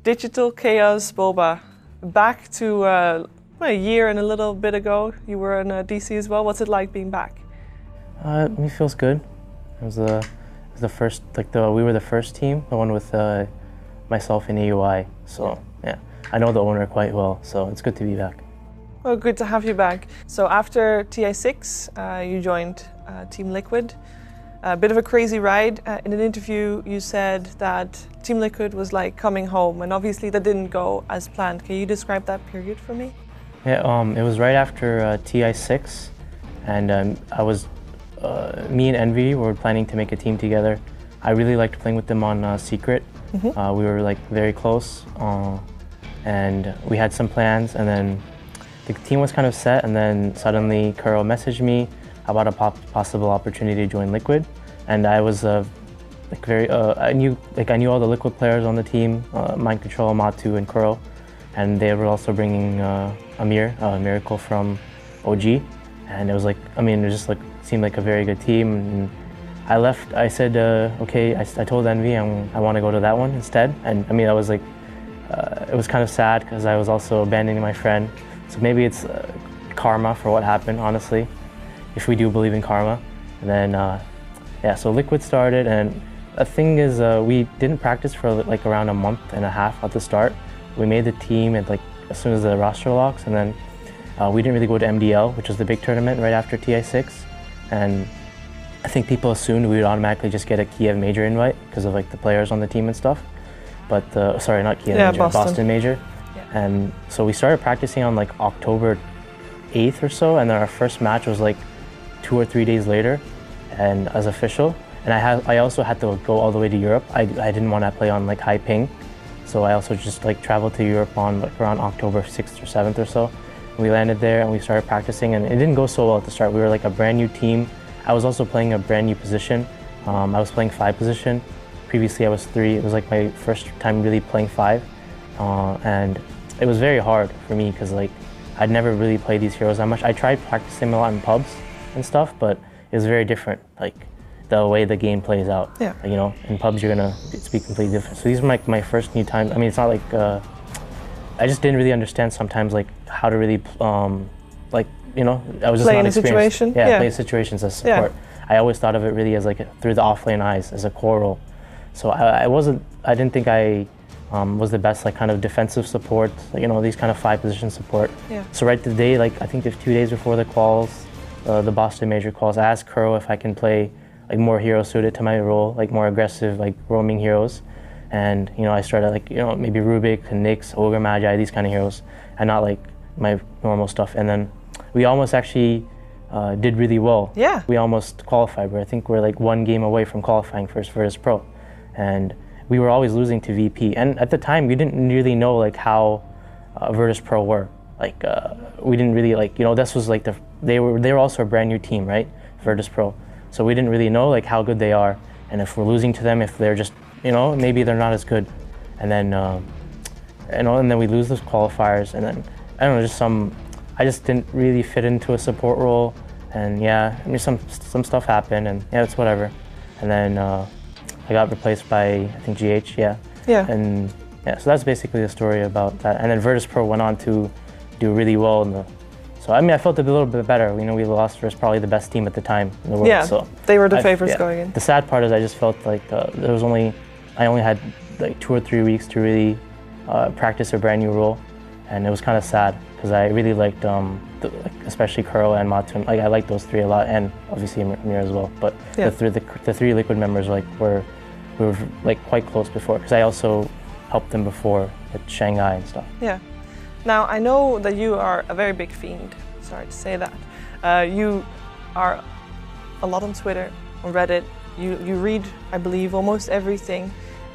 Digital Chaos Bulba. Back to a year and a little bit ago. You were in DC as well. What's it like being back? It feels good. It was the first, we were the first team, the one with myself and AUI. So yeah, I know the owner quite well, so it's good to be back. Well, good to have you back. So after TI6, you joined Team Liquid. A bit of a crazy ride. In an interview, you said that Team Liquid was like coming home, and obviously that didn't go as planned. Can you describe that period for me? Yeah, it was right after TI6, and me and Envy were planning to make a team together. I really liked playing with them on Secret. We were like very close, and we had some plans, and then the team was kind of set, and then suddenly Kuro messaged me about a possible opportunity to join Liquid, and I was I knew all the Liquid players on the team, Mind Control, Matu, and Kuro, and they were also bringing Amir, Miracle from OG, and it was like, I mean, it just like seemed like a very good team. And I left. I said, okay. I told Envy I want to go to that one instead, and I mean, I was like, it was kind of sad because I was also abandoning my friend. So maybe it's karma for what happened, honestly, if we do believe in karma. And then, yeah, so Liquid started, and the thing is, we didn't practice for like around a month and a half at the start. We made the team at like as soon as the roster locks, and then we didn't really go to MDL, which was the big tournament right after TI6. And I think people assumed we would automatically just get a Kiev major invite because of like the players on the team and stuff. But sorry, not Kiev major, Boston major. Yeah. And so we started practicing on like October 8th or so, and then our first match was like 2 or 3 days later, and as official. And I also had to go all the way to Europe. I didn't want to play on like high ping, so I also just like traveled to Europe on like around October 6th or 7th or so. We landed there and we started practicing, and it didn't go so well at the start. We were like a brand new team. I was also playing a brand new position. I was playing 5 position. Previously I was 3. It was like my first time really playing 5, and it was very hard for me because like I'd never really played these heroes that much. I tried practicing a lot in pubs and stuff, but it was very different, like the way the game plays out. Yeah. Like, you know, in pubs you're gonna be completely different. So these were like my first new time. I mean, it's not like I just didn't really understand sometimes like how to really like, you know, I was just play not in a situation. Yeah, play situations as support. Yeah. I always thought of it really as like through the offlane eyes as a core role. So I didn't think I was the best like kind of defensive support, like, you know, these kind of 5 position support. Yeah. So right the day, like I think there's 2 days before the quals, the Boston major quals, I asked Kuro if I can play like more heroes suited to my role, like more aggressive, like roaming heroes. And, you know, I started like, you know, maybe Rubik, Nyx, Ogre Magi, these kind of heroes, and not like my normal stuff. And then we almost actually did really well. Yeah. We almost qualified, but I think we're like 1 game away from qualifying for Virtus Pro. And we were always losing to VP. And at the time, we didn't really know like how Virtus Pro were. Like, we didn't really like, you know, this was like they were also a brand new team, right? Virtus Pro. So we didn't really know like how good they are. And if we're losing to them, if they're just, you know, maybe they're not as good. And then, you know, and then we lose those qualifiers. And then, I don't know, I just didn't really fit into a support role. And yeah, I mean, some stuff happened, and yeah, it's whatever. And then I got replaced by, I think, GH, yeah. Yeah. And yeah, so that's basically the story about that. And then Virtus Pro went on to do really well in the, so I mean, I felt a little bit better. You know, we lost versus probably the best team at the time in the world. Yeah, so they were the favorites going in. The sad part is I just felt like I only had like 2 or 3 weeks to really practice a brand new role, and it was kind of sad because I really liked, especially Kuro and Matu. Like I liked those 3 a lot, and obviously Amir as well. But yeah, the 3 Liquid members like we were like quite close before, because I also helped them before at Shanghai and stuff. Yeah. Now, I know that you are a very big fiend, sorry to say that. You are a lot on Twitter, on Reddit, you read, I believe, almost everything.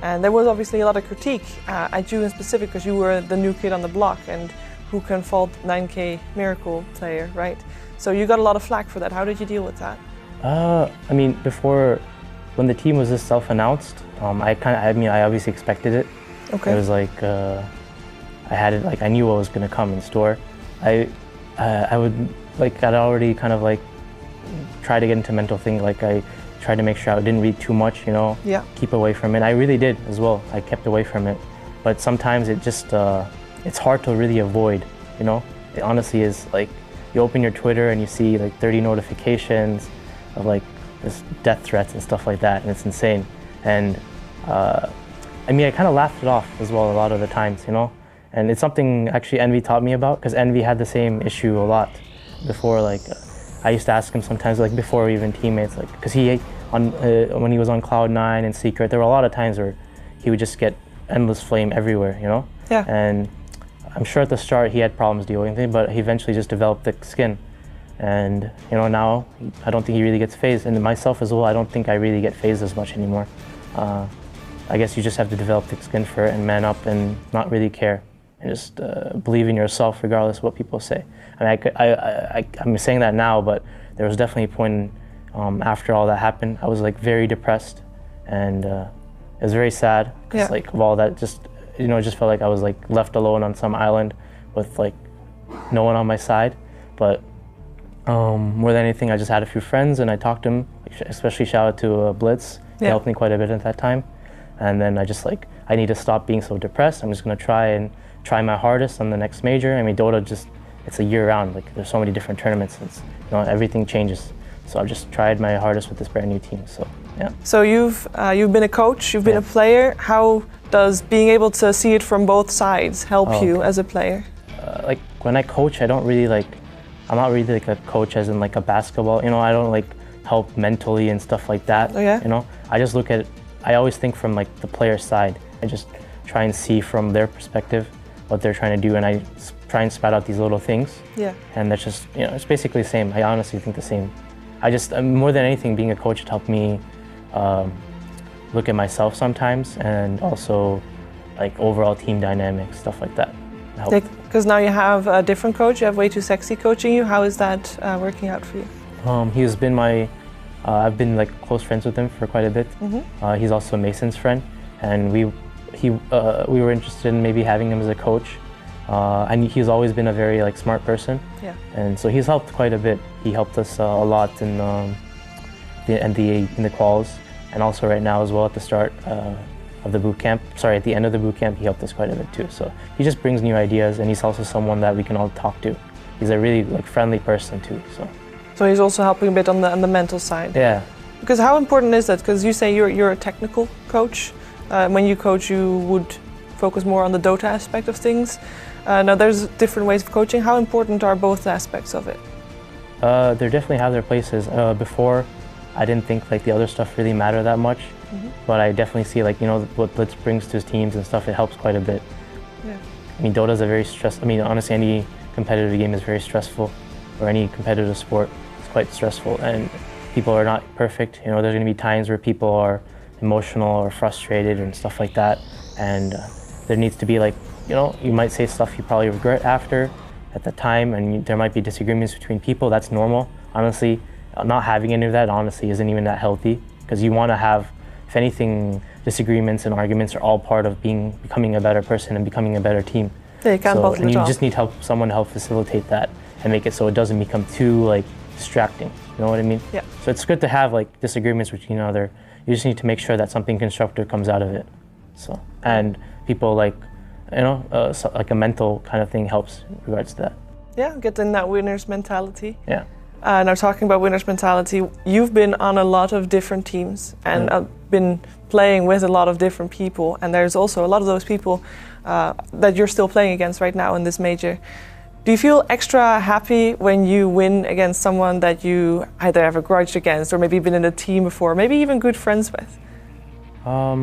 And there was obviously a lot of critique at you in specific, because you were the new kid on the block, and who can fault 9K Miracle player, right? So you got a lot of flack for that. How did you deal with that? I mean, before, when the team was just self-announced, I obviously expected it. Okay. It was like, I had it, like I knew what was gonna come in store. I'd already kind of like try to get into mental thing, like I tried to make sure I didn't read too much, you know, keep away from it. I really did as well. I kept away from it. but sometimes it just it's hard to really avoid, you know? It honestly is. Like, you open your Twitter and you see like 30 notifications of like this death threats and stuff like that, and it's insane. And I mean, I kind of laughed it off as well a lot of the times, you know? And it's something actually Envy taught me about, because Envy had the same issue a lot before. Like, I used to ask him sometimes, like before we even teammates, like, because when he was on Cloud9 and Secret, there were a lot of times where he would just get endless flame everywhere, you know? Yeah. And I'm sure at the start he had problems dealing with it, but he eventually just developed thick skin. And, you know, now I don't think he really gets phased. And myself as well, I don't think I really get phased as much anymore. I guess you just have to develop thick skin for it and man up and not really care. And just believe in yourself regardless of what people say. I mean, I'm saying that now, but there was definitely a point after all that happened, I was like very depressed, and it was very sad, because like of all that, just, you know, it just felt like I was like left alone on some island with like no one on my side. But more than anything, I just had a few friends and I talked to them, especially shout out to Blitz. He helped me quite a bit at that time. And then I just like, I need to stop being so depressed. I'm just gonna try my hardest on the next major. I mean, Dota just, it's a year round. Like, there's so many different tournaments. It's, you know, everything changes. So I've just tried my hardest with this brand new team. So yeah. So you've been a coach, you've been a player. How does being able to see it from both sides help you as a player? Like when I coach, I don't really like, I'm not really like a coach as in like a basketball. You know, I don't like help mentally and stuff like that. You know, I just look at it. I always think from like the player side. I just try and see from their perspective what they're trying to do, and I try and spout out these little things. Yeah. And that's just, you know, it's basically the same. I honestly think the same. I just, more than anything, being a coach, it helped me look at myself sometimes, and also like overall team dynamics, stuff like that. Because now you have a different coach. You have Way Too Sexy coaching you. How is that working out for you? He has been my, I've been like close friends with him for quite a bit. He's also Mason's friend, and we were interested in maybe having him as a coach. And he's always been a very like smart person. Yeah. And so he's helped quite a bit. He helped us a lot in the quals, and also right now as well at the start of the boot camp. Sorry, at the end of the boot camp, he helped us quite a bit too. So he just brings new ideas, and he's also someone that we can all talk to. He's a really like friendly person too. So he's also helping a bit on the mental side. Yeah. Because how important is that? Because you say you're a technical coach. When you coach, you would focus more on the Dota aspect of things. Now there's different ways of coaching. How important are both aspects of it? They definitely have their places. Before, I didn't think like the other stuff really mattered that much, but I definitely see like, you know, what Blitz brings to his teams and stuff, it helps quite a bit. Yeah. I mean, Dota's a very I mean, honestly, any competitive game is very stressful, or any competitive sport is quite stressful, and people are not perfect. You know, there's going to be times where people are emotional or frustrated and stuff like that, and there needs to be like, you know, you might say stuff you probably regret at the time, and there might be disagreements between people. That's normal. Honestly, not having any of that honestly isn't even that healthy, because you want to have, if anything, disagreements and arguments are all part of becoming a better person and becoming a better team. Yeah, you can't bottle and it you all. just need someone to help facilitate that and make it so it doesn't become too like distracting. You know what I mean? Yeah. So it's good to have like disagreements between other. You just need to make sure that something constructive comes out of it. So, and people like, you know, like a mental kind of thing helps in regards to that. Yeah, getting that winner's mentality. Yeah. Now talking about winner's mentality, you've been on a lot of different teams and been playing with a lot of different people, and there's also a lot of those people that you're still playing against right now in this major. Do you feel extra happy when you win against someone that you either have a grudge against or maybe been in a team before, maybe even good friends with? I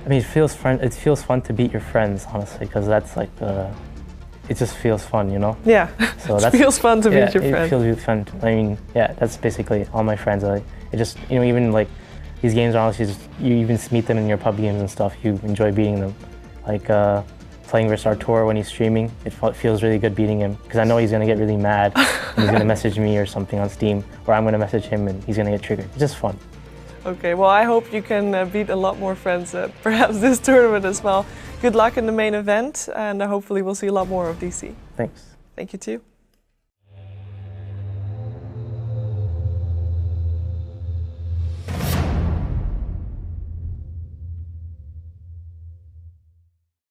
mean, it feels fun to beat your friends, honestly, because that's like it just feels fun, you know? Yeah, so it feels fun to beat your friends. It feels really fun. I mean, yeah, that's basically all my friends. It just, you know, even like these games are honestly just, you even meet them in your pub games and stuff, you enjoy beating them. Like playing versus Artur when he's streaming, it feels really good beating him, because I know he's gonna get really mad and he's gonna message me or something on Steam, or I'm gonna message him and he's gonna get triggered. It's just fun. Okay, well, I hope you can beat a lot more friends at perhaps this tournament as well. Good luck in the main event, and hopefully we'll see a lot more of DC. Thanks. Thank you too.